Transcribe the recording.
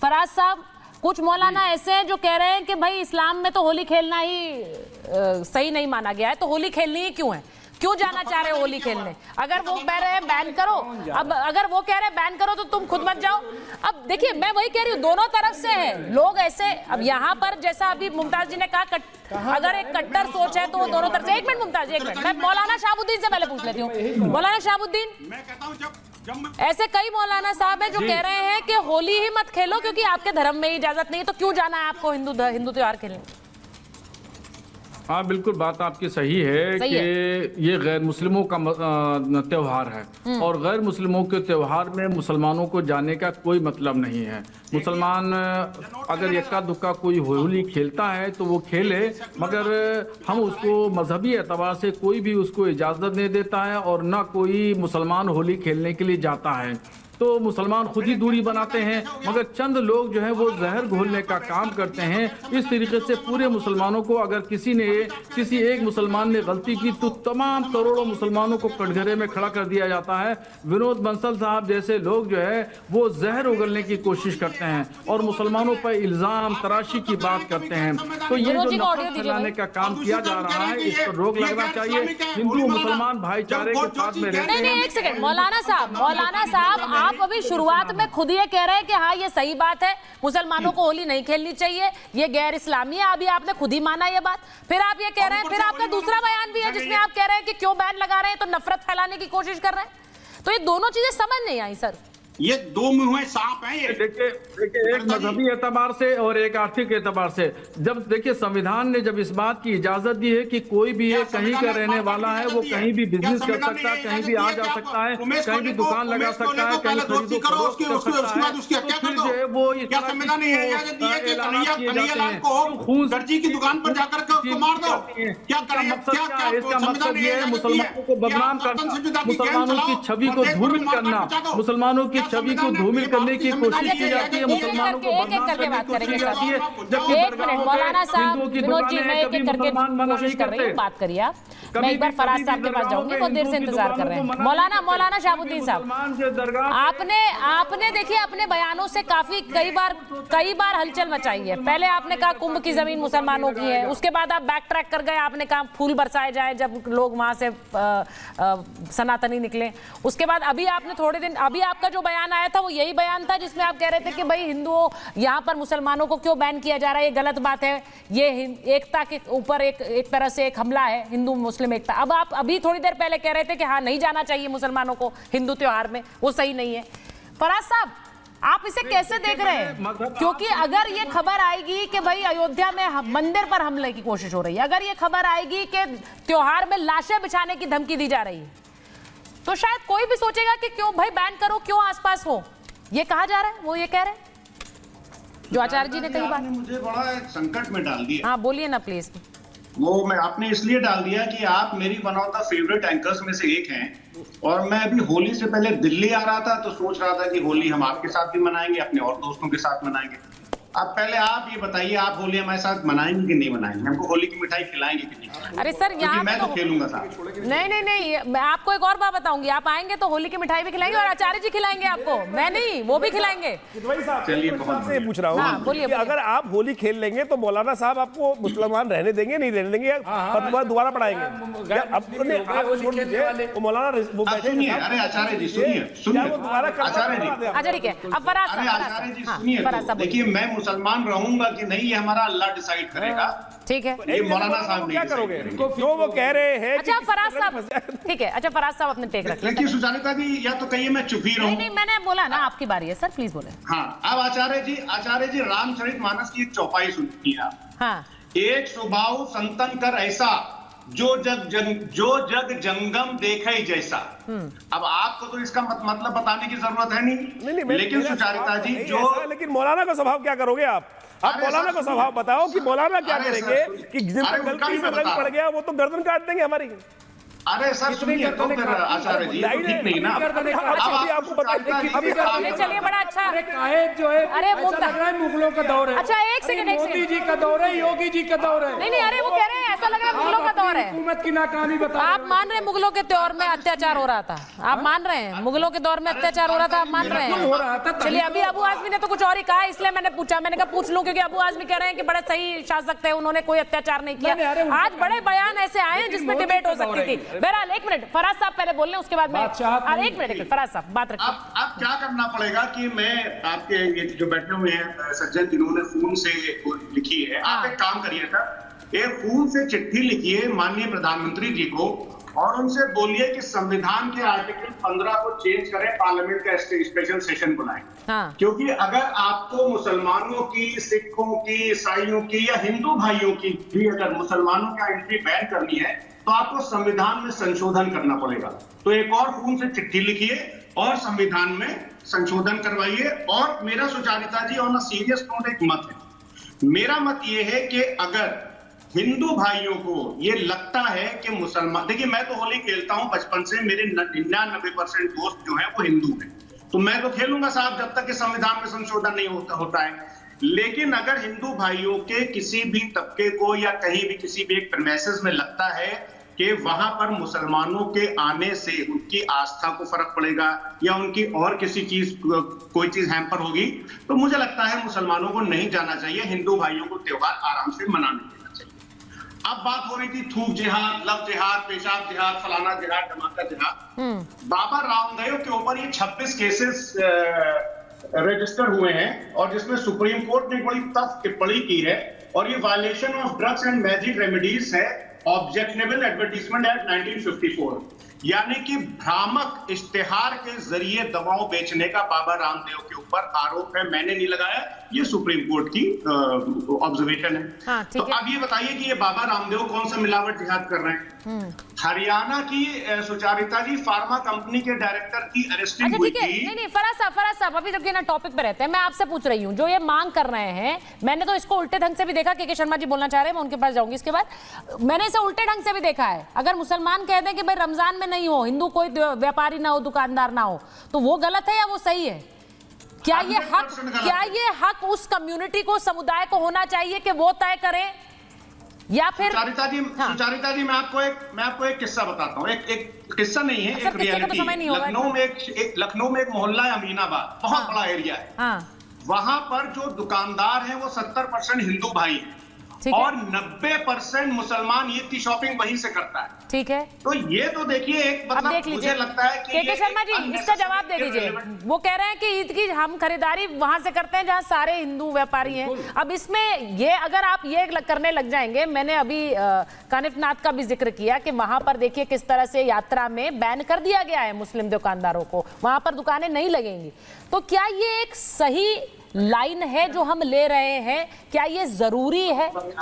फराज साहब, कुछ मौलाना ऐसे हैं जो कह रहे हैं कि भाई इस्लाम में तो होली खेलना ही सही नहीं माना गया है, तो होली खेलनी ही क्यों है, क्यों जाना चाह रहे हो होली खेलने? अगर वो कह रहे हैं बैन करो, अब अगर वो कह रहे हैं बैन करो तो तुम खुद मत जाओ। अब देखिए, मैं वही कह रही हूँ, दोनों तरफ से है लोग ऐसे। अब यहाँ पर जैसा अभी मुमताज जी ने कहा, अगर एक कट्टर सोच है तो वो दोनों तरफ से। एक मिनट मुमताज, एक मिनट, मैं मौलाना शहाबुद्दीन से पहले पूछ लेती हूँ। मौलाना शहाबुद्दीन, मैं कहता हूँ जब ऐसे कई मौलाना साहब हैं जो कह रहे हैं कि होली ही मत खेलो क्योंकि आपके धर्म में इजाजत नहीं है, तो क्यों जाना है आपको हिंदू त्योहार खेलने? हाँ बिल्कुल, बात आपकी सही है कि ये गैर मुस्लिमों का त्यौहार है और गैर मुस्लिमों के त्यौहार में मुसलमानों को जाने का कोई मतलब नहीं है। मुसलमान अगर इक्का दुक्का कोई होली खेलता है तो वो खेले, मगर हम उसको मजहबी एतबार से कोई भी उसको इजाज़त नहीं देता है और ना कोई मुसलमान होली खेलने के लिए जाता है। तो मुसलमान खुद ही दूरी बनाते हैं, मगर चंद लोग जो है वो जहर घोलने का काम करते हैं। इस तरीके से पूरे मुसलमानों को, अगर किसी एक मुसलमान ने गलती की तो तमाम करोड़ों मुसलमानों को कटघरे में खड़ा कर दिया जाता है। विनोद बंसल साहब जैसे लोग जो है वो जहर उगलने की कोशिश करते हैं और मुसलमानों पर इल्जाम तराशी की बात करते हैं। तो ये जो नफरत फैलाने का काम किया जा रहा है, इस पर रोक लगना चाहिए। हिंदू मुसलमान भाईचारे के साथ में रहते हैं। नहीं, एक सेकंड मौलाना साहब, आप अभी शुरुआत में खुद ये कह रहे हैं कि हाँ ये सही बात है, मुसलमानों को होली नहीं खेलनी चाहिए, ये गैर इस्लामी है। अभी आपने खुद ही माना ये बात, फिर आप ये कह रहे हैं, फिर आपका दूसरा बयान भी है जिसमें आप कह रहे हैं कि क्यों बैन लगा रहे हैं, तो नफरत फैलाने की कोशिश कर रहे हैं। तो ये दोनों चीजें समझ नहीं आई सर। ये दो मुंह सांप हैं ये। देखिए एक मजहबी एतबार से और एक आर्थिक एतबार से। जब देखिए संविधान ने जब इस बात की इजाजत दी है कि कोई भी एक कहीं का रहने वाला है वो कहीं भी बिजनेस कर सकता है, कहीं भी आ जा सकता है, कहीं भी दुकान लगा सकता है, कहीं खरीदो फरोख्त कर सकता है, तो फिर जो है वो संविधान ने इजाजत दी है कि कन्हैयालाल को दर्जी की दुकान पर जाकर के मार दो। क्या मकसद क्या है? इसका मकसद ये है मुसलमानों को बदनाम करना, मुसलमानों की छवि को धूमिल करना, मुसलमानों की छवि को धूमिल करने की कोशिश की जाती है, मुसलमानों को बदनाम करने की कोशिश की जाती है। जबकि एक मिनट मौलाना साहब, विनोद जी, मैं एक एक करके कोशिश कर रही हूँ, बात करिए आप। मैं एक बार फराज साहब के पास जाऊंगी, बहुत देर से इंतजार कर रहे हैं। मौलाना शहाबुद्दीन साहब, आपने देखिए अपने बयानों से काफी कई बार हलचल मचाई है। पहले आपने कहा कुंभ की जमीन मुसलमानों की है, उसके बाद आप बैक ट्रैक कर गए, आपने कहा फूल बरसाए जाए जब लोग वहां से सनातनी निकले। उसके बाद अभी आपने थोड़े दिन अभी आपका जो बयान आया था वो यही बयान था जिसमें आप कह रहे थे कि भाई हिंदुओं यहाँ पर मुसलमानों को क्यों बैन किया जा रहा है, ये गलत बात है, ये एकता के ऊपर एक तरह से एक हमला है, हिंदू मुस्लिम एकता। अब आप अभी थोड़ी देर पहले कह रहे थे कि हाँ नहीं जाना चाहिए मुसलमानों को हिंदू त्योहार में, वो सही नहीं है। फराज साहब, आप इसे कैसे देख रहे हैं? क्योंकि अगर ये खबर आएगी कि भाई अयोध्या में मंदिर पर हमले की कोशिश हो रही है, अगर ये खबर आएगी कि त्योहार में लाशें बिछाने की धमकी दी जा रही है, तो शायद कोई भी सोचेगा कि क्यों भाई बैन करो, क्यों आसपास हो। ये कहा जा रहा है, वो ये कह रहे हैं जो आचार्य जी ने कही बात। मुझे बड़ा संकट में डाल दिया। हाँ बोलिए ना प्लीज। वो आपने इसलिए डाल दिया कि आप मेरी one of the favourite anchors में से एक हैं और मैं अभी होली से पहले दिल्ली आ रहा था तो सोच रहा था कि होली हम आपके साथ भी मनाएंगे, अपने और दोस्तों के साथ मनाएंगे। अब पहले आप ये बताइए, आप होली हमारे साथ मनाएंगे कि नहीं मनाएंगे? हमको होली की मिठाई खिलाएंगे कि नहीं? अरे सर यहाँ मैं तो खेलूंगा साथ। नहीं, मैं आपको एक और बात बताऊंगी, आप आएंगे तो होली की मिठाई भी खिलाएंगे और आचार्य जी खिलाएंगे आपको, मैं नहीं, वो भी खिलाएंगे। चलिए से पूछ रहा हूँ, बोलिए। अगर आप होली खेल लेंगे तो मौलाना साहब आपको मुसलमान रहने देंगे, नहीं रहने देंगे, फतवा दोबारा पढ़ाएंगे? मौलाना अरे आचार्य जी सुनिए, आचार्य जी, अच्छा ठीक है। अब फराज साहब देखिए, मैं मुसलमान रहूंगा कि नहीं ये हमारा अल्लाह डिसाइड करेगा, ठीक है। ये मौलाना साहब क्या करोगे जो वो कह रहे हैं? अच्छा फराज साहब, ठीक है, अच्छा फराज साहब अपने टेक रख लें। देखिए सुजानिता जी, या तो कहिए मैं चुप ही रहूं। नहीं, मैंने बोला ना आपकी बारी है सर, प्लीज बोले। हाँ, अब आचार्य जी रामचरितमानस की एक चौपाई सुनिए आप। हाँ, एक स्वभाव संतन कर ऐसा जो जग जंगम देखे जैसा। अब आपको तो इसका मतलब बताने की जरूरत है नहीं, लेकिन सुचारिता जी लेकिन मौलाना का स्वभाव क्या करोगे आप मौलाना का स्वभाव बताओ कि मौलाना क्या करेंगे कि जिन पर गलती से रंग पड़ गया वो तो गर्दन काट देंगे हमारी। अरे सर सुनिए तो फिर आचार्य जी ठीक नहीं ना। अब आपको बताइए, चलिए बड़ा अच्छा। जो है अरे वो लग रहा है मुगलों का दौर है। अच्छा एक सेकंड, मोदी जी का दौर है, योगी जी का दौर है। नहीं, अरे वो कह रहे हैं ऐसा लग रहा है मुगलों का दौर है। हुकूमत की नाकामी बता आप मान रहे हैं मुगलों के दौर में अत्याचार हो रहा था? आप मान रहे हैं मुगलों के दौर में अत्याचार हो रहा था? आप मान रहे हैं? चलिए, अभी अबू आजमी ने तो कुछ और ही कहा, इसलिए मैंने पूछा। मैंने कहा पूछ लूं, क्योंकि अबू आजमी कह रहे हैं कि बड़े सही शासक थे, उन्होंने कोई अत्याचार नहीं किया। आज बड़े बयान ऐसे आए हैं जिसमें डिबेट हो सकती थी। बहरहाल, एक मिनट, फराज साहब पहले बोल लें, उसके बाद मैं एक मिनट फराज साहब बात रखिए। अब क्या करना पड़ेगा कि मैं आपके ये जो बैठे हुए हैं सज्जन जिन्होंने खून से लिखी है, आप एक काम करिएगा, एक खून से चिट्ठी लिखिए माननीय प्रधानमंत्री जी को और उनसे बोलिए कि संविधान के आर्टिकल 15 को चेंज करें, पार्लियामेंट का स्पेशल सेशन बुलाएं। क्योंकि अगर आपको मुसलमानों की, सिखों की, ईसाइयों की या हिंदू भाइयों की भी अगर मुसलमानों का एंट्री बैन करनी है तो आपको संविधान में संशोधन करना पड़ेगा। तो एक और खून से चिट्ठी लिखिए और संविधान में संशोधन करवाइए। और मेरा सुचारिता जी ऑन अ सीरियस नोट एक मत है, मेरा मत ये है कि अगर हिंदू भाइयों को ये लगता है कि मुसलमान, देखिए मैं तो होली खेलता हूं बचपन से, मेरे 99% दोस्त जो हैं वो हिंदू हैं, तो मैं तो खेलूंगा साहब जब तक कि संविधान में संशोधन नहीं होता है। लेकिन अगर हिंदू भाइयों के किसी भी तबके को या कहीं भी किसी भी एक प्रेमिसेस में लगता है कि वहां पर मुसलमानों के आने से उनकी आस्था को फर्क पड़ेगा या उनकी और किसी चीज कोई चीज हैम्पर होगी, तो मुझे लगता है मुसलमानों को नहीं जाना चाहिए, हिंदू भाइयों को त्योहार आराम से मनाने देना चाहिए। अब बात हो रही थी थूक जिहाद, लव जिहाद, पेशाब जिहाद, फलाना जिहाद, धमाका जिहाद। बाबा रामदेव के ऊपर ये 26 केसेस रजिस्टर हुए हैं और जिसमें सुप्रीम कोर्ट ने बड़ी सख्त टिप्पणी की है और ये violation of drugs and magic remedies है, ऑब्जेक्शनेबल एडवर्टीजमेंट एक्ट 1954, यानी कि भ्रामक इश्तेहार के जरिए दवाओं बेचने का बाबा रामदेव के ऊपर आरोप है। मैंने नहीं लगाया, ये सुप्रीम कोर्ट की ऑब्जर्वेशन है। हाँ, तो अब ये बताइए कि ये बाबा रामदेव कौन सा मिलावट जिहाद कर रहे हैं? हरियाणा की सुचारिता जी फार्मा कंपनी के डायरेक्टर की अरेस्टिंग हुई थी। नहीं फराज साहब अभी जबकि ना टॉपिक पे रहते हैं, मैं आपसे पूछ रही हूँ जो ये मांग कर रहे हैं, मैंने तो इसको उल्टे ढंग से भी देखा, के शर्मा जी बोलना चाह रहे हैं, मैं उनके पास जाऊंगी इसके बाद। मैंने इसे उल्टे ढंग से भी देखा है, अगर मुसलमान कह दें कि भाई रमजान में नहीं हो, हिंदू कोई व्यापारी ना हो, दुकानदार ना हो, तो वो गलत है या वो सही है? क्या ये हक उस कम्युनिटी को, समुदाय को होना चाहिए कि वो तय करे, या फिर? सुचारिता जी मैं आपको एक किस्सा बताता हूँ, एक किस्सा नहीं है, एक रियलिटी। लखनऊ में एक मोहल्ला है अमीनाबाद, बहुत बड़ा एरिया है। वहां पर जो दुकानदार हैं वो 70% हिंदू भाई हैं और 90% मुसलमान ईद की शॉपिंग वहीं से करता है। ठीक है, तो ये तो देखिए एक मतलब मुझे लगता है कि के शर्मा जी इसका जवाब दे दीजिए। वो कह रहे हैं कि ईद की हम खरीदारी वहां से करते हैं जहां सारे हिंदू व्यापारी हैं। अब इसमें ये अगर आप ये करने लग जाएंगे, मैंने अभी कानिफ नाथ का भी जिक्र किया कि वहां पर देखिए किस तरह से यात्रा में बैन कर दिया गया है मुस्लिम दुकानदारों को, वहां पर दुकानें नहीं लगेंगी। तो क्या ये एक सही लाइन है जो हम ले रहे हैं? क्या ये जरूरी है?